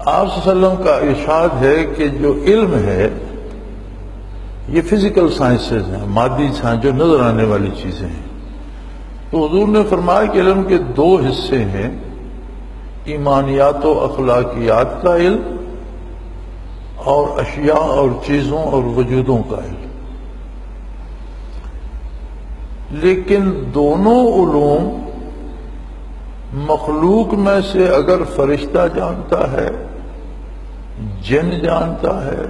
آپ صلی اللہ علیہ وسلم کا ارشاد ہے کہ جو علم ہے یہ فزیکل سائنسز ہیں، مادی سائنس جو نظر آنے والی چیزیں ہیں. تو حضور نے فرمایا کہ علم کے دو حصے ہیں، ایمانیات و اخلاقیات کا علم اور اشیاء اور چیزوں اور وجودوں کا علم. لیکن دونوں علوم مخلوق میں سے اگر فرشتہ جانتا ہے، جن جانتا ہے،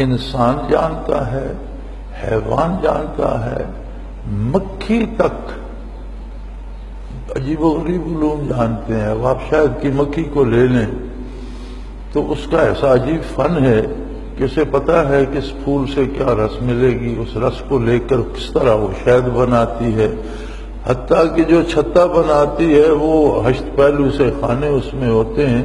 انسان جانتا ہے، حیوان جانتا ہے، مکھی تک عجیب و غریب علوم جانتے ہیں. اب آپ شاید کی مکھی کو لے لیں تو اس کا ایسا عجیب فن ہے کہ اسے پتا ہے کہ اس پھول سے کیا رس ملے گی، اس رس کو لے کر کس طرح وہ شہد بناتی ہے. حتیٰ کہ جو چھتا بناتی ہے وہ 8 پہلو سے خانے اس میں ہوتے ہیں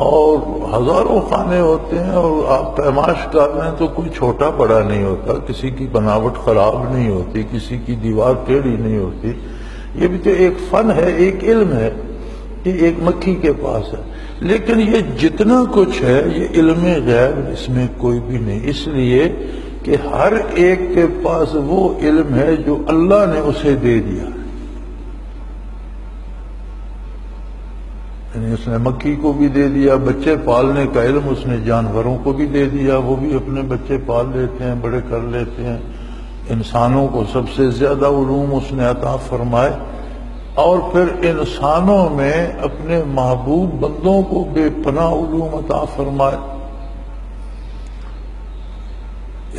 اور ہزاروں خانے ہوتے ہیں، اور آپ پیمائش کر رہے ہیں تو کوئی چھوٹا بڑا نہیں ہوتا، کسی کی بناوٹ خراب نہیں ہوتی، کسی کی دیوار ٹیڑھی نہیں ہوتی. یہ بھی تو ایک فن ہے، ایک علم ہے، یہ ایک مکھی کے پاس ہے. لیکن یہ جتنا کچھ ہے یہ علم غیب اس میں کوئی بھی نہیں، اس لیے کہ ہر ایک کے پاس وہ علم ہے جو اللہ نے اسے دے دیا. یعنی اس نے مکھی کو بھی دے دیا، بچے پالنے کا علم اس نے جانوروں کو بھی دے دیا، وہ بھی اپنے بچے پال لیتے ہیں، بڑے کر لیتے ہیں. انسانوں کو سب سے زیادہ علوم اس نے عطا فرمائے، اور پھر انسانوں میں اپنے محبوب بندوں کو بے پناہ علوم عطا فرمائے.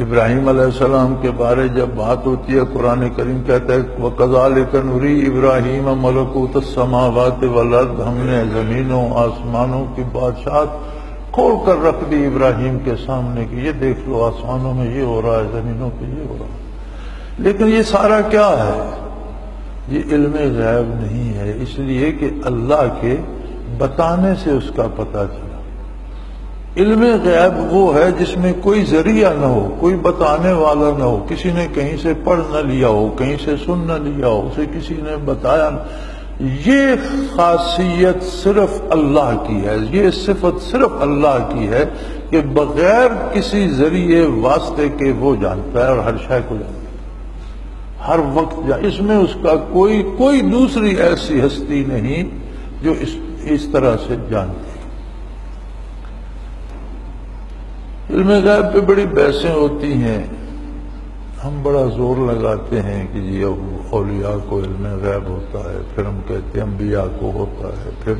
ابراہیم علیہ السلام کے بارے جب بات ہوتی ہے قرآن کریم کہتا ہے وَكَذَلِكَ نُرِي إِبْرَاهِيمَ مَلَكُوتَ السَّمَاوَاتِ وَالْأَرْضِ، ہم نے زمینوں آسمانوں کی بادشاہت کھول کر رکھ دی ابراہیم کے سامنے کہ یہ دیکھ لو آسمانوں میں یہ ہو رہا ہے، زمینوں پہ یہ ہو رہا ہے. لیکن یہ سارا کیا ہے؟ یہ علم غیب نہیں ہے، اس لیے کہ اللہ کے بتانے سے اس کا پتہ چلا. علم غیب وہ ہے جس میں کوئی ذریعہ نہ ہو، کوئی بتانے والا نہ ہو، کسی نے کہیں سے پڑھ نہ لیا ہو، کہیں سے سن نہ لیا ہو، اسے کسی نے بتایا نہ. یہ خاصیت صرف اللہ کی ہے، یہ صفت صرف اللہ کی ہے کہ بغیر کسی ذریعے واسطے کے وہ جانتا ہے اور ہر شے کو جانتا ہے، ہر وقت اس میں اس کا کوئی دوسری ایسی ہستی نہیں جو اس طرح سے جانتی. علم غیب پہ بڑی بحثیں ہوتی ہیں، ہم بڑا زور لگاتے ہیں کہ جی اولیاء کو علم غیب ہوتا ہے، پھر ہم کہتے ہیں انبیاء کو ہوتا ہے، پھر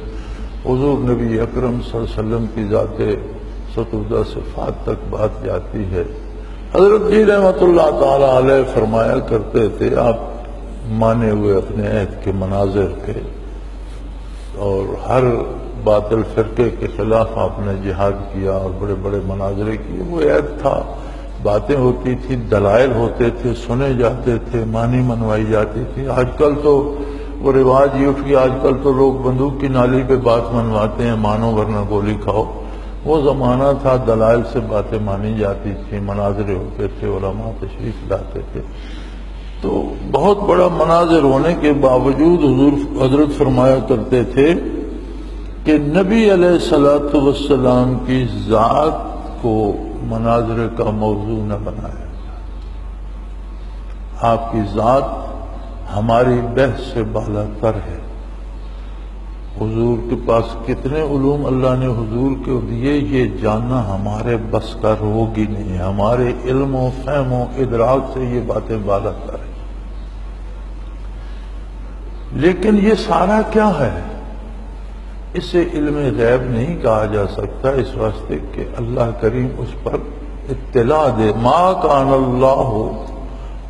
حضور نبی اکرم صلی اللہ علیہ وسلم کی ذات ستودہ صفات تک بات جاتی ہے. حضرت جی رحمت اللہ تعالی علیہ فرمایا کرتے تھے، آپ مانے ہوئے اپنے عہد کے مناظر کے اور ہر باطل فرقے کے خلاف آپ نے جہاد کیا اور بڑے بڑے مناظرے کیے. وہ عہد تھا، باتیں ہوتی تھی، دلائل ہوتے تھے، سنے جاتے تھے، معنی منوائی جاتی تھی. آج کل تو وہ رواج یہ اٹھ گیا، آج کل تو لوگ بندوق کی نالی پہ بات منواتے ہیں، مانو ورنہ گولی کھاؤ. وہ زمانہ تھا دلائل سے باتیں مانی جاتی تھی، مناظرے ہوتے تھے، علماء تشریف لاتے تھے. تو بہت بڑا مناظر ہونے کے باوجود حضور حضرت فرمایا کرتے تھے کہ نبی علیہ الصلوۃ والسلام کی ذات کو مناظر کا موضوع نہ بنایا. آپ کی ذات ہماری بحث سے بالا تر ہے. حضور کے پاس کتنے علوم اللہ نے حضور کو دیے یہ جاننا ہمارے بس کا روگ ہی نہیں ہے، ہمارے علم و فہم و ادراک سے یہ باتیں بالا تر ہیں. لیکن یہ سارا کیا ہے؟ اسے علم غیب نہیں کہا جا سکتا، اس واسطے کہ اللہ کریم اس پر اطلاع دے. ما کان اللہ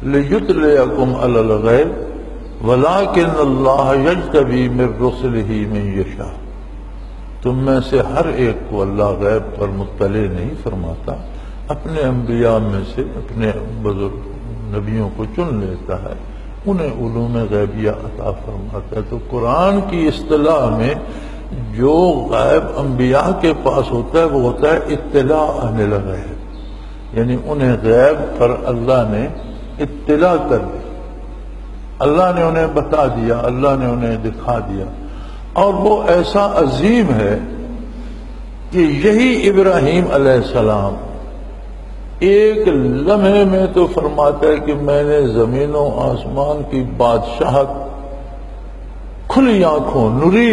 لیطلعکم علی الغیب ولکن اللہ یجتبی من رسلہ من یشاء. تم میں سے ہر ایک کو اللہ غیب پر مطلع نہیں فرماتا، اپنے انبیاء میں سے اپنے بزرگ نبیوں کو چن لیتا ہے، انہیں علوم غیبیہ عطا فرماتا ہے. تو قرآن کی اصطلاح میں جو غیب انبیاء کے پاس ہوتا ہے وہ ہوتا ہے اطلاع عن الغیب، یعنی انہیں غیب پر اللہ نے اطلاع کر دی، اللہ نے انہیں بتا دیا، اللہ نے انہیں دکھا دیا. اور وہ ایسا عظیم ہے کہ یہی ابراہیم علیہ السلام ایک لمحے میں تو فرماتا ہے کہ میں نے زمین و آسمان کی بادشاہت کھلی آنکھوں نوری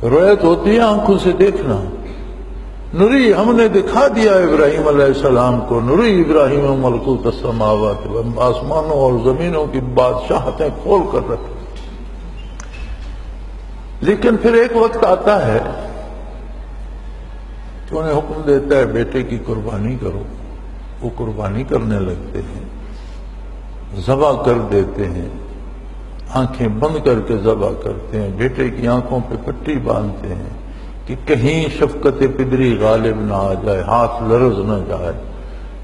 رویت ہوتی ہے آنکھوں سے دیکھنا، نوری ہم نے دکھا دیا ابراہیم علیہ السلام کو، نوری ابراہیم ملکوت السماوات، آسمانوں اور زمینوں کی بادشاہتیں کھول کر رکھی۔ لیکن پھر ایک وقت آتا ہے کہ انہیں حکم دیتا ہے بیٹے کی قربانی کرو، وہ قربانی کرنے لگتے ہیں، ذبح کر دیتے ہیں، آنکھیں بند کر کے ذبح کرتے ہیں، بیٹے کی آنکھوں پہ پٹی باندھتے ہیں کہ کہیں شفقت پدری غالب نہ آ جائے، ہاتھ لرز نہ جائے،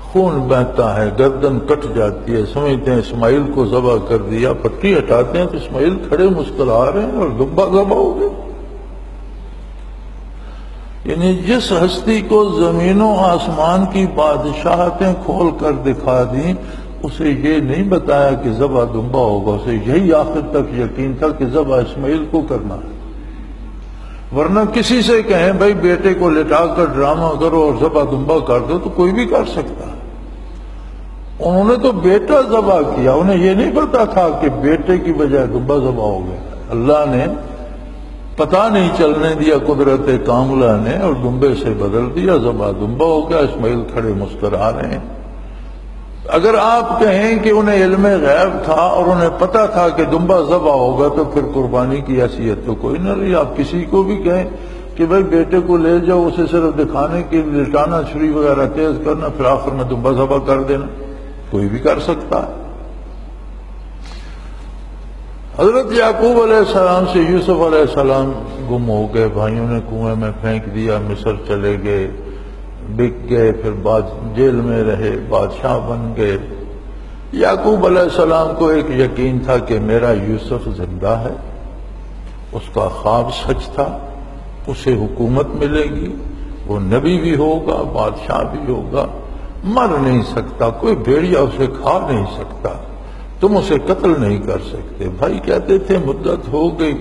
خون بہتا ہے، گردن کٹ جاتی ہے، سمجھتے ہیں اسماعیل کو ذبح کر دیا، پٹی ہٹاتے ہیں تو اسماعیل کھڑے مسکرا رہے ہیں اور دبا ذبح ہو گئے۔ یعنی جس ہستی کو زمین و آسمان کی بادشاہتیں کھول کر دکھا دیں، اسے یہ نہیں بتایا کہ ذبح دمبا ہوگا، اسے یہی آخر تک یقین تھا کہ ذبح اسماعیل کو کرنا ہے۔ ورنہ کسی سے کہیں بھائی بیٹے کو لٹا کر ڈرامہ کرو اور ذبح دمبا کر دو تو کوئی بھی کر سکتا ہے۔ انہوں نے تو بیٹا ذبح کیا، انہیں یہ نہیں پتا تھا کہ بیٹے کی بجائے دمبا ذبح ہو گیا۔ اللہ نے پتہ نہیں چلنے دیا قدرت کاملہ نے اور دمبے سے بدل دیا، ذبح دمبا ہو گیا، اسماعیل کھڑے مسکرا رہے ہیں۔ اگر آپ کہیں کہ انہیں علم غیب تھا اور انہیں پتا تھا کہ دمبا ذبح ہوگا تو پھر قربانی کی حیثیت تو کوئی نہ رہی۔ آپ کسی کو بھی کہیں کہ بھائی بیٹے کو لے جاؤ، اسے صرف دکھانے کے لیے لٹانا، چھری وغیرہ تیز کرنا، پھر آخر میں دمبا ذبح کر دینا، کوئی بھی کر سکتا ہے۔ حضرت یعقوب علیہ السلام سے یوسف علیہ السلام گم ہو گئے، بھائیوں نے کنویں میں پھینک دیا، مصر چلے گئے، بک گئے، پھر جیل میں رہے، بادشاہ بن گئے۔ یعقوب علیہ السلام کو ایک یقین تھا کہ میرا یوسف زندہ ہے، اس کا خواب سچ تھا، اسے حکومت ملے گی، وہ نبی بھی ہوگا، بادشاہ بھی ہوگا، مر نہیں سکتا، کوئی بھیڑیا اسے کھا نہیں سکتا، تم اسے قتل نہیں کر سکتے۔ بھائی کہتے تھے مدت ہو گئی،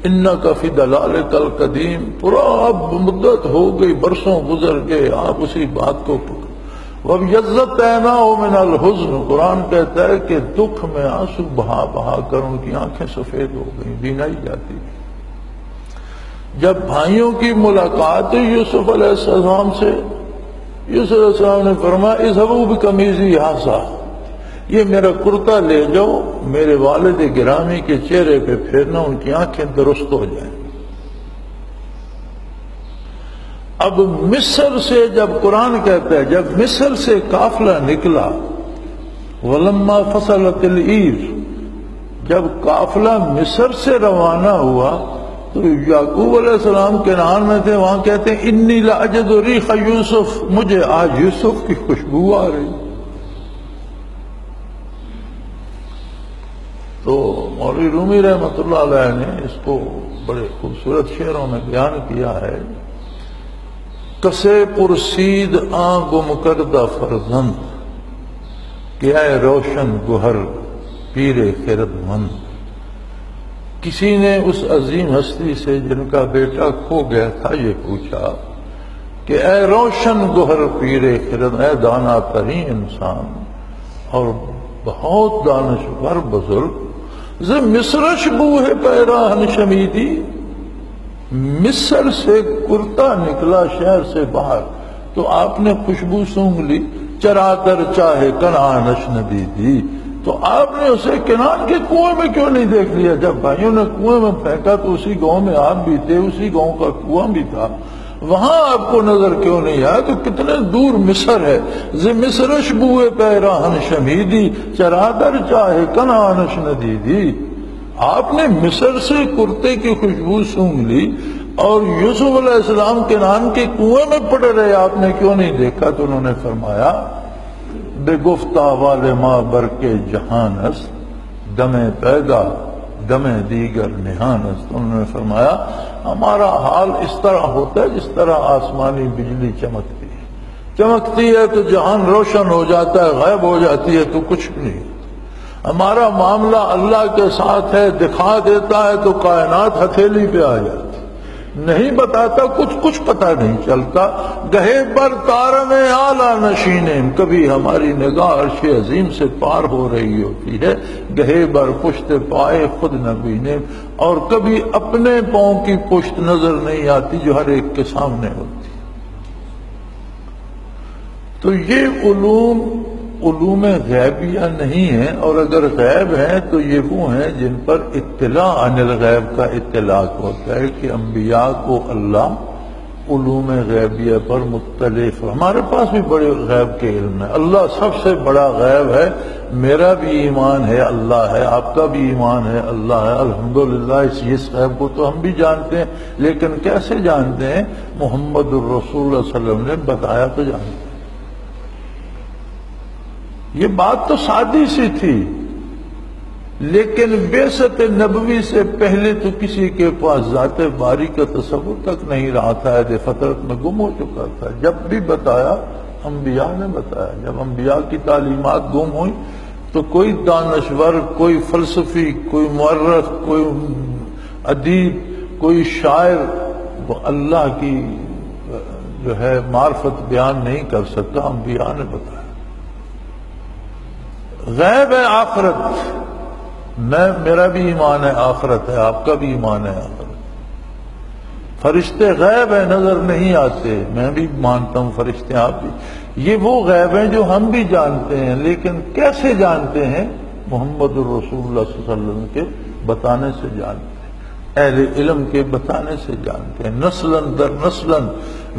اِنَّكَ فِي ضَلَالِكَ الْقَدِيمِ، پورا اب مدت ہو گئی، برسوں گزر گئے، آپ اسی بات کو وَابْيَضَّتْ عَيْنَاهُ مِنَ الْحُزْنِ، قرآن کہتا ہے کہ دکھ میں آنسو بہا بہا کر ان کی آنکھیں سفید ہو گئیں، بینائی جاتی۔ جب بھائیوں کی ملاقات ہوئی یوسف علیہ السلام سے، یوسف علیہ السلام نے فرمایا اذهبوا بقمیصی ھذا، یہ میرا کرتا لے جاؤ، میرے والد گرامی کے چہرے پہ پھیرنا، ان کی آنکھیں درست ہو جائیں۔ اب مصر سے جب قرآن کہتا ہے جب مصر سے قافلہ نکلا، وَلَمَّا فَصَلَتِ الْعِيرُ، جب قافلہ مصر سے روانہ ہوا تو یعقوب علیہ السلام کنعان میں تھے، وہاں کہتے ہیں انی لأجد ریح یوسف، مجھے آج یوسف کی خوشبو آ رہی۔ تو مولوی رومی رحمۃ اللہ علیہ نے اس کو بڑے خوبصورت شعروں میں بیان کیا ہے، کسے پرسید آں گم کردہ فرزند، کہ اے روشن گہر پیر خرد مند۔ کسی نے اس عظیم ہستی سے جن کا بیٹا کھو گیا تھا یہ پوچھا کہ اے روشن گہر پیر خرد، اے دانا ترین انسان اور بہت دانشور بزرگ، ز مصرش بوہ پیراہن شمیدی، مصر سے کرتا نکلا شہر سے باہر تو آپ نے خوشبو سونگھ لی، چرا کر چاہے کنعانش ندیدی، تو آپ نے اسے کنعان کے کنویں میں کیوں نہیں دیکھ لیا؟ جب بھائیوں نے کنویں میں پھینکا تو اسی گاؤں میں آپ بھی تھے، اسی گاؤں کا کنواں بھی تھا، وہاں آپ کو نظر کیوں نہیں آیا؟ تو کتنے دور مصر ہے۔ ز مصرش بوئے پیراہن شمیدی، چرا در چاہے کنعانش ندیدی، آپ نے مصر سے کرتے کی خوشبو سونگھ لی اور یوسف علیہ السلام کنعان کے کنویں میں پڑے رہے، آپ نے کیوں نہیں دیکھا؟ تو انہوں نے فرمایا بے گفتہ والے ماں برکے جہان است، دم پیدا دم دیگر نہان است۔ انہوں نے فرمایا ہمارا حال اس طرح ہوتا ہے جس طرح آسمانی بجلی چمکتی ہے، چمکتی ہے تو جہان روشن ہو جاتا ہے، غائب ہو جاتی ہے تو کچھ بھی نہیں۔ ہمارا معاملہ اللہ کے ساتھ ہے، دکھا دیتا ہے تو کائنات ہتھیلی پہ آ جاتی، نہیں بتاتا، کچھ پتہ نہیں چلتا۔ گہے پر تارم اعلیٰ نشینم، کبھی ہماری نگاہ عرش عظیم سے پار ہو رہی ہوتی ہے، گہے بر پشت پائے خود نہ بینم، اور کبھی اپنے پاؤں کی پشت نظر نہیں آتی جو ہر ایک کے سامنے ہوتی۔ تو یہ علوم غیبیہ نہیں ہیں، اور اگر غیب ہیں تو یہ وہ ہیں جن پر اطلاع عن الغیب کا اطلاق ہوتا ہے کہ انبیاء کو اللہ علوم غیبیہ پر مطلع۔ ہمارے پاس بھی بڑے غیب کے علم ہے، اللہ سب سے بڑا غیب ہے۔ میرا بھی ایمان ہے اللہ ہے، آپ کا بھی ایمان ہے اللہ ہے، الحمدللہ۔ اس غیب کو تو ہم بھی جانتے ہیں، لیکن کیسے جانتے ہیں؟ محمد الرسول اللہ صلی اللہ علیہ وسلم نے بتایا تو جانتے ہیں۔ یہ بات تو سادی سی تھی، لیکن بعثت نبوی سے پہلے تو کسی کے پاس ذات باری کا تصور تک نہیں رہا تھا، عہد فطرت میں گم ہو چکا تھا۔ جب بھی بتایا انبیاء نے بتایا۔ جب انبیاء کی تعلیمات گم ہوئی تو کوئی دانشور، کوئی فلسفی، کوئی مورخ، کوئی ادیب، کوئی شاعر وہ اللہ کی جو ہے معرفت بیان نہیں کر سکتا، انبیاء نے بتایا۔ غیب ہے آخرت، میرا بھی ایمان ہے آخرت ہے، آپ کا بھی ایمان ہے آخرت۔ فرشتے غیب ہے، نظر نہیں آتے، میں بھی مانتا ہوں فرشتے، آپ بھی۔ یہ وہ غیب ہیں جو ہم بھی جانتے ہیں، لیکن کیسے جانتے ہیں؟ محمد الرسول اللہ صلی اللہ علیہ وسلم کے بتانے سے جانتے ہیں، اہل علم کے بتانے سے جانتے ہیں، نسلاً در نسلاً،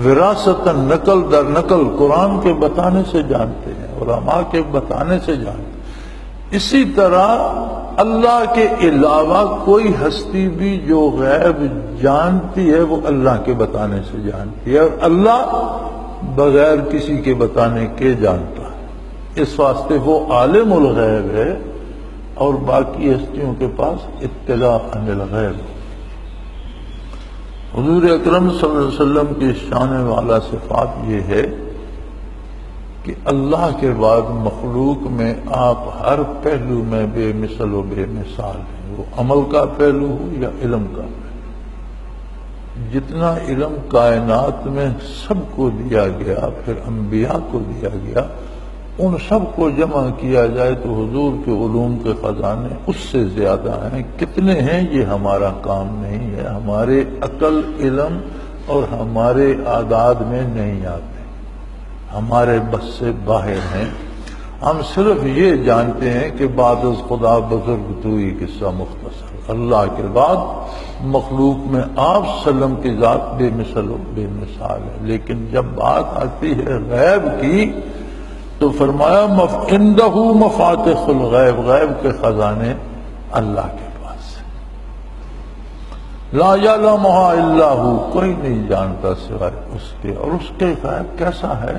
وراثتاً، نقل در نقل، قرآن کے بتانے سے جانتے ہیں، علماء کے بتانے سے جانتے ہیں۔ اسی طرح اللہ کے علاوہ کوئی ہستی بھی جو غیب جانتی ہے وہ اللہ کے بتانے سے جانتی ہے، اور اللہ بغیر کسی کے بتانے کے جانتا ہے۔ اس واسطے وہ عالم الغیب ہے، اور باقی ہستیوں کے پاس اطلاع عن الغیب۔ حضور اکرم صلی اللہ علیہ وسلم کی شان والا صفات یہ ہے کہ اللہ کے بعد مخلوق میں آپ ہر پہلو میں بے مثل و بے مثال ہیں، وہ عمل کا پہلو ہو یا علم کا پہلو۔ جتنا علم کائنات میں سب کو دیا گیا، پھر انبیاء کو دیا گیا، ان سب کو جمع کیا جائے تو حضور کے علوم کے خزانے اس سے زیادہ ہیں۔ کتنے ہیں یہ ہمارا کام نہیں ہے، ہمارے عقل، علم اور ہمارے اعداد میں نہیں آتے، ہمارے بس سے باہر ہیں۔ ہم صرف یہ جانتے ہیں کہ بعد از خدا بزرگ توئی قصہ مختصر، اللہ کے بعد مخلوق میں آپ وسلم کی ذات بے مثل و بے مثال ہے۔ لیکن جب بات آتی ہے غیب کی تو فرمایا عندہ مفاتح الغیب، غیب کے خزانے اللہ کے پاس ہیں، لا یعلمھا الا ھو، کوئی نہیں جانتا سوائے اس کے۔ اور اس کے غیب کیسا ہے،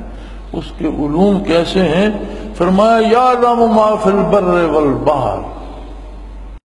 اس کے علوم کیسے ہیں؟ فرمایا یعلم ما فی البر والبحر،